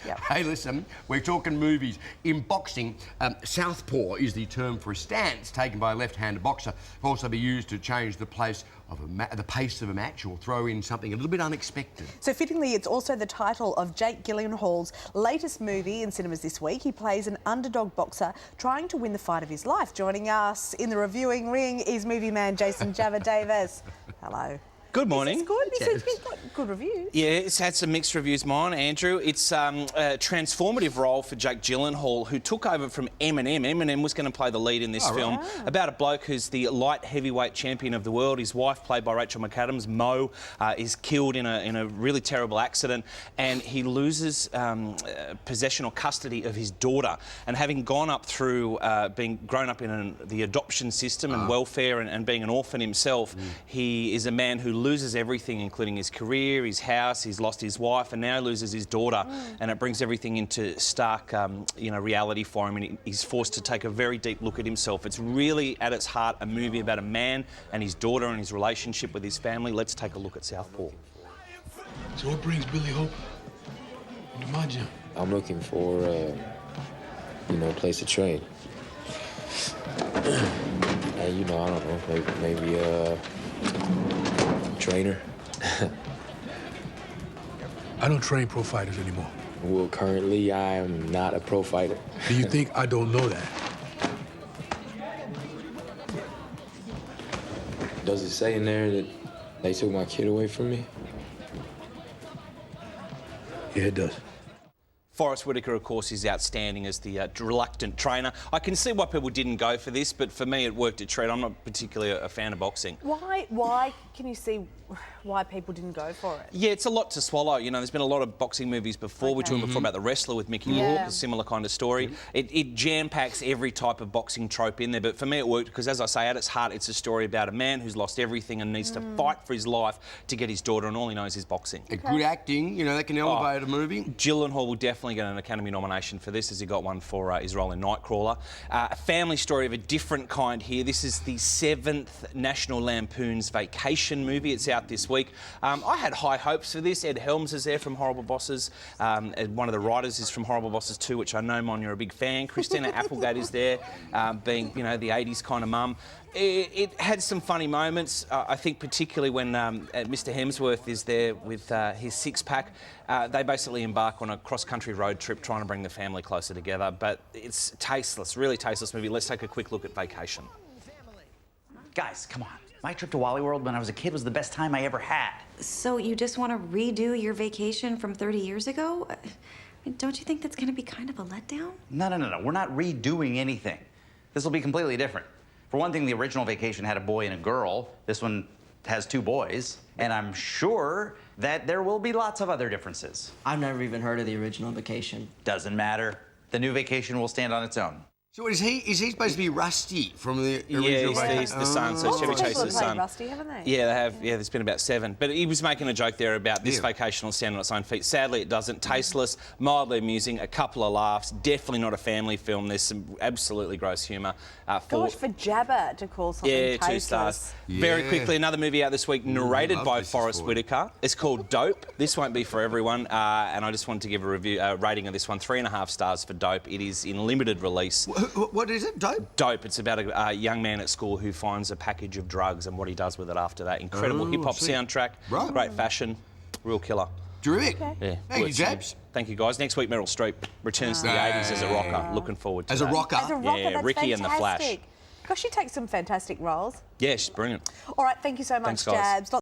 Yep. Hey, listen, we're talking movies. In boxing, Southpaw is the term for a stance taken by a left-handed boxer. It can also be used to change the pace of a match or throw in something a little bit unexpected. So fittingly, it's also the title of Jake Gyllenhaal's latest movie in cinemas this week. He plays an underdog boxer trying to win the fight of his life. Joining us in the reviewing ring is movie man Jason Jabba Davis. Hello. Good morning. This is good. He's got good reviews. Yeah, it's had some mixed reviews, mine, Andrew. It's a transformative role for Jake Gyllenhaal, who took over from Eminem. Eminem was going to play the lead in this film, about a bloke who's the light heavyweight champion of the world. His wife, played by Rachel McAdams, Mo, is killed in a really terrible accident, and he loses possession or custody of his daughter. And having gone up through being grown up in the adoption system and welfare and being an orphan himself, he is a man who loses everything, including his career, his house. He's lost his wife, and now loses his daughter, and it brings everything into stark, reality for him, and he's forced to take a very deep look at himself. It's really, at its heart, a movie about a man and his daughter and his relationship with his family. Let's take a look at Southpaw. So what brings Billy Hope into my gym? I'm looking for, a place to train. And, I don't know, maybe trainer. I don't train pro fighters anymore. Well, currently, I am not a pro fighter. Do you think I don't know that? Does it say in there that they took my kid away from me? Yeah, it does. Forrest Whitaker, of course, is outstanding as the reluctant trainer. I can see why people didn't go for this, but for me it worked a treat. I'm not particularly a fan of boxing. Why can you see why people didn't go for it? Yeah, it's a lot to swallow. There's been a lot of boxing movies before. We talked before about The Wrestler with Mickey Rourke, a similar kind of story. It jam-packs every type of boxing trope in there, but for me it worked because, as I say, at its heart, it's a story about a man who's lost everything and needs to fight for his life to get his daughter, and all he knows is boxing. Good acting, that can elevate a movie. Gyllenhaal will definitely get an Academy nomination for this, as he got one for his role in Nightcrawler. A family story of a different kind here. This is the 7th National Lampoon's Vacation movie. It's out this week. I had high hopes for this. Ed Helms is there from Horrible Bosses. And one of the writers is from Horrible Bosses too, which I know, Mon, you're a big fan. Christina Applegate is there, being, the 80s kind of mum. It had some funny moments. I think particularly when Mr Hemsworth is there with his six-pack. They basically embark on a cross-country road trip trying to bring the family closer together. But it's tasteless, really tasteless movie. Let's take a quick look at Vacation. Guys, come on. My trip to Wally World when I was a kid was the best time I ever had. So you just want to redo your vacation from 30 years ago? Don't you think that's going to be kind of a letdown? No. We're not redoing anything. This will be completely different. For one thing, the original vacation had a boy and a girl. This one has 2 boys. And I'm sure that there will be lots of other differences. I've never even heard of the original Vacation. Doesn't matter. The new vacation will stand on its own. So is he supposed to be Rusty from the original Yeah, he's the son, so Chevy Chase's son. Rusty, haven't they? Yeah, they have. Yeah, there's been about 7. But he was making a joke there about this vacation will stand on its own feet. Sadly, it doesn't. Tasteless, mildly amusing, a couple of laughs. Definitely not a family film. There's some absolutely gross humour. Gosh, for Jabba to call something tasteless. 2 stars. Very quickly, another movie out this week, narrated by Forrest Whitaker. It's called Dope. This won't be for everyone, and I just wanted to give a rating of this one, 3.5 stars for Dope. It is in limited release. What is it? Dope? Dope. It's about a young man at school who finds a package of drugs and what he does with it after that. Incredible hip-hop soundtrack, great fashion, real killer. Terrific. Yeah. Thank you, Jabs. Thank you, guys. Next week, Meryl Streep returns to the 80s as a rocker. Looking forward to that. As a rocker? As a rocker, yeah, that's Ricky fantastic. and the Flash. Gosh, she takes some fantastic roles. Yeah, she's brilliant. All right, thank you so much, Thanks, guys. Jabs.